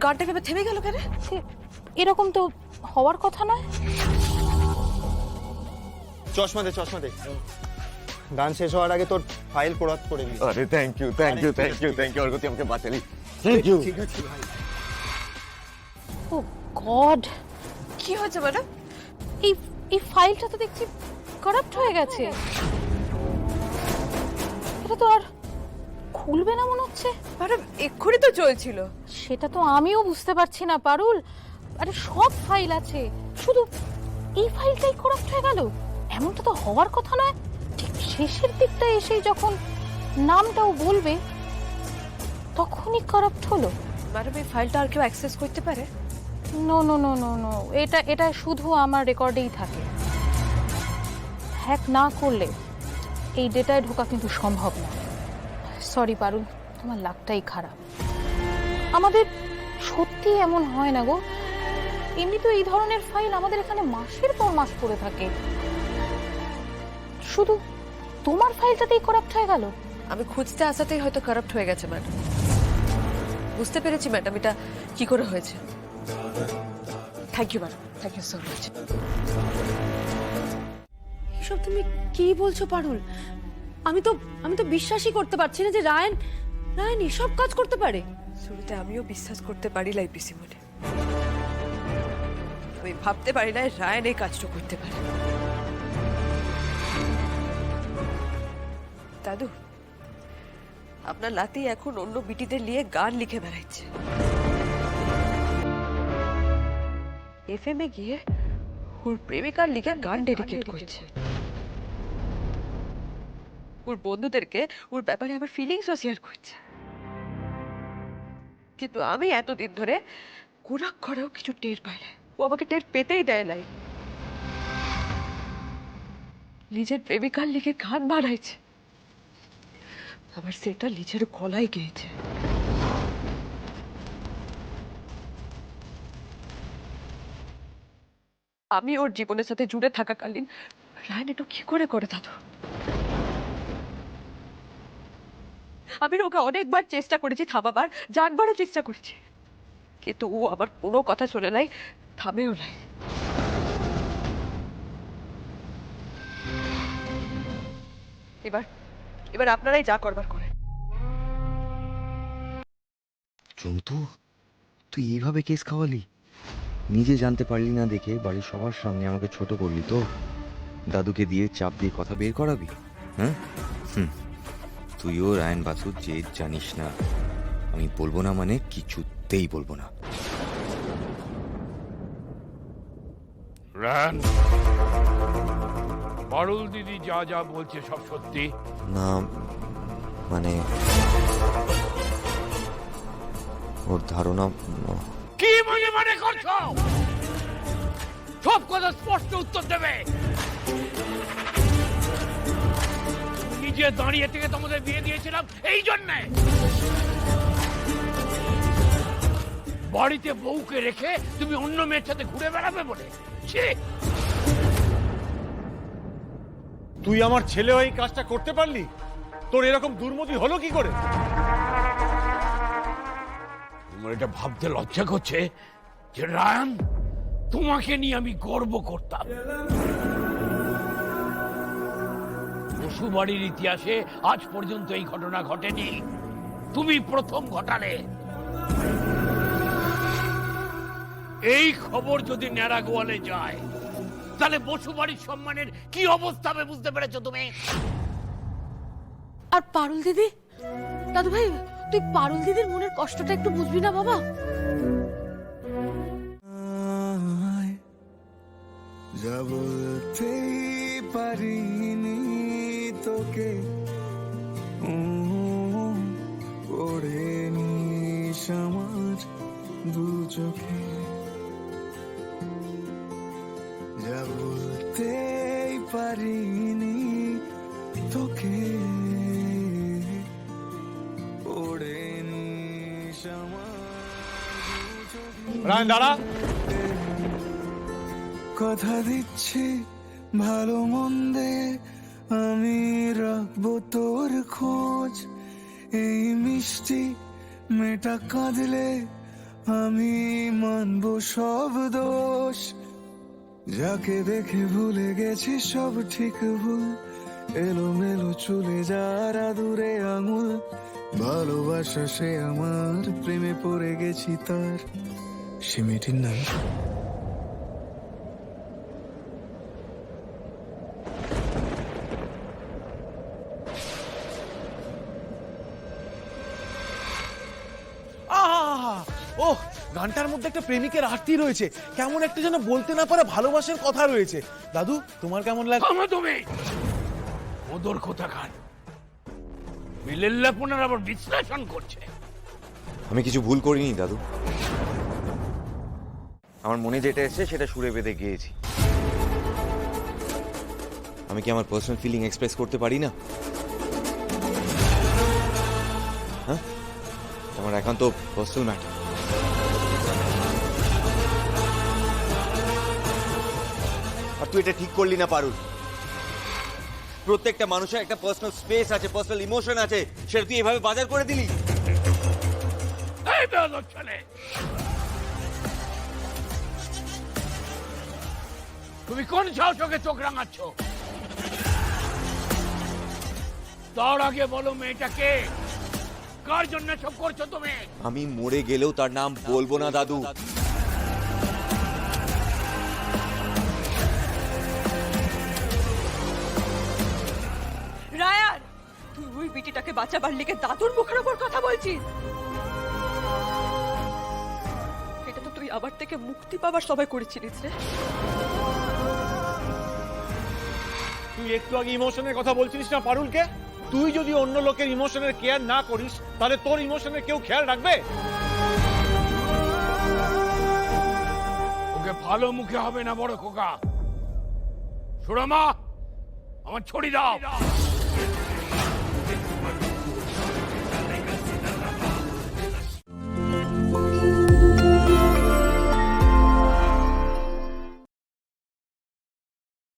গানটা ভেবে থেমে গেল কেন? এরকম তো হওয়ার কথা নয়। চশমা দে, চশমা দে। গান শেষ হওয়ার আগে তোর ফাইল প্রোডাক্ট করে দিই। আরে থ্যাংক ইউ অর্গতি আমাকে বাঁচালি। Thank you. ঠিক আছে ভাই। ও গড, কি হয়েছে ম্যাডাম? এই এই ফাইলটা তো দেখছি কারাপ্ট হয়ে গেছে। এটা তো আর খুলবে না মনে হচ্ছে। ম্যাডাম এক্ষুনি তো চলছিল। সেটা তো আমিও বুঝতে পারছি না পারুল। আরে সব ফাইল আছে, শুধু এই ফাইলটাই কারাপ্ট হয়ে গেল। এমনটা তো হওয়ার কথা নয়। ঠিক শেষের দিকটা এসেই যখন নামটাও বলবে তখনই কারাপ্ট হলো। ম্যাডাম এই ফাইলটা আর কেউ অ্যাক্সেস করতে পারে? No no no no no, এটা এটা শুধু আমার রেকর্ডেই থাকে। হ্যাক না করলে এই ডেটায় ঢোকা কিন্তু সম্ভব না। সরি পারুল, তোমার লাকটাই খারাপ। আমাদের সত্যি এমন হয় না গো। এমনি তো এই ধরনের ফাইল আমাদের এখানে মাসের পর মাস পড়ে থাকে। শুধু তোমার ফাইলটাতেই কারাপ্ট হয়ে গেল। আমি খুঁজতে আসাতেই হয়তো কারাপ্ট হয়ে গেছে ম্যাডাম। বুঝতে পেরেছি ম্যাডাম এটা কি করে হয়েছে। Thank you madam, thank you so much. এসব তুমি কি বলছো পারুল? আমি তো বিশ্বাসই করতে পারছি না যে রায়ন এসব কাজ করতে পারে। শুরুতে আমিও বিশ্বাস করতে পারি নাই পিসিমণি। আমি ভাবতে পারি না রায়ন এই কাজটা করতে পারে। দাদু, আপনার লাতি এখন অন্য বিটিদের নিয়ে গান লিখে বেড়াচ্ছে। এফএম এ গিয়ে ওর প্রেমিকার লিখে গান ডেডিকেট করছে। ওর বন্ধুদেরকে ওর ব্যাপারে আমার ফিলিংসও শেয়ার করছে। কিন্তু আমি এতদিন ধরে কোরাক করেও কিছু টের পাই না। ও আমাকে টের পেতেই দেয় নাই। নিজের প্রেমিকার লিখে গান বানাইছে, আবার সেটা নিজের গলায় গেয়েছে। আমি ওর জীবনের সাথে জুড়ে থাকাকালীন রায়ন এটা কি করে করে দাদু? আমি ওকে অনেকবার চেষ্টা করেছি থামাবার, জানবারও চেষ্টা করেছি, কিন্তু ও আমার কোনো কথা শোনে নাই, থামেও নাই। এবার এবার আপনারাই যা করবার করেন। চন্তু, তুই এইভাবে কেস খাওয়ালি? নিজে জানতে পারলি না দেখে বাড়ির সবার সামনে আমাকে ছোট করলি তো? দাদুকে দিয়ে চাপ দিয়ে কথা বের করাবি? হ্যাঁ, তুইও রায়ন বাসুর জেদ জানিস না। আমি বলবো না মানে কিছুতেই বলবো না। রান, পারুল দিদি যা যা বলছে সব সত্যি? না মানে ওর ধারণা। কি মনে মনে করছো? সব কথা স্পষ্ট উত্তর দেবে। নিজে দাঁড়িয়ে থেকে তোমাদের বিয়ে দিয়েছিলাম এই জন্যে। বাড়িতে বউকে রেখে তুমি অন্য মেয়ের সাথে ঘুরে বেড়াবে বলে? ছি! তুই আমার ছেলে হয়ে এই কাজটা করতে পারলি? তোর এরকম দুর্মতি হলো কি করে? তোমার এটা ভাবতে লজ্জা করছে যে রায়ান, তোমাকে নিয়ে আমি গর্ব করতাম। বসুবাড়ির ইতিহাসে আজ পর্যন্ত এই ঘটনা ঘটেনি, তুমি প্রথম ঘটালে। এই খবর যদি ন্যাড়া গোয়ালে যায় তাহলে বসুবাড়ির সম্মানের কি অবস্থা হবে বুঝতে পেরেছো তুমি? আর পারুল দিদি, দাদু ভাই তুই পারুল দিদির মনের কষ্টটা একটু বুঝবি না বাবা? যা বলতেই পারিনি তোকে, পড়ে নিস আমার দু চোখে। যা বলতেই পারিনি তোকে, পড়ে নিস আমার দু চোখে। রায়ন দাঁড়া। কথা দিচ্ছি ভালো মন্দে আমি রাখবো তোর খোঁজ। এই মিষ্টি মেয়েটা কাঁদলে আমি মানব সব দোষ, যাকে দেখে ভুলে গেছি সব ঠিক ভুল, এলোমেলো চলে যারা দূরে আঙুল, ভালোবাসা সে আমার, প্রেমে পড়ে গেছি তার। সে মেয়েটির নাম ও গানটার মধ্যে একটা প্রেমিকের আরতি রয়েছে, কেমন একটা যেন বলতে না পারা ভালোবাসার কথা রয়েছে। দাদু তোমার কেমন লাগে? থামো তুমি ওদর কোথাকার মিলেল্লাপনার আবার বিশ্লেষণ করছে। আমি কিছু ভুল করিনি দাদু, আমার মনে যেটা এসছে সেটা সুরে বেঁধে গিয়েছি। আমি কি আমার পার্সোনাল ফিলিং এক্সপ্রেস করতে পারি না? হ্যাঁ, আমার একান্ত পার্সোনাল ম্যাটার। আর তুই এটা ঠিক করলি না পারুল। প্রত্যেকটা মানুষের একটা পার্সোনাল স্পেস আছে, পার্সোনাল ইমোশন আছে, সেটা তুই এভাবে বাজার করে দিলি। এই বেয়াদব ছেলে, তুমি কোন সাহসকে চোখ রাঙাচ্ছ? তার আগে বলো মেয়েটাকে, কার জন্য সব করছো তুমি? আমি মরে গেলেও তার নাম বলবো না দাদু। রায়ান, তুই ওই বিটিটাকে বাঁচাবার লিগে দাদুর মুখের উপর কথা বলছিস? এটা তো তুই আবার থেকে মুক্তি পাবার সবাই করেছিলিস রে। তুই একটু আগে ইমোশনের কথা বলছিলিস না পারুলকে? তুই যদি অন্য লোকের ইমোশনের কেয়ার না করিস তাহলে তোর ইমোশনের কেউ খেয়াল রাখবে? ওকে ভালো মুখে হবে না বড় খোকা। সুরমা, আমার ছড়ি দাও।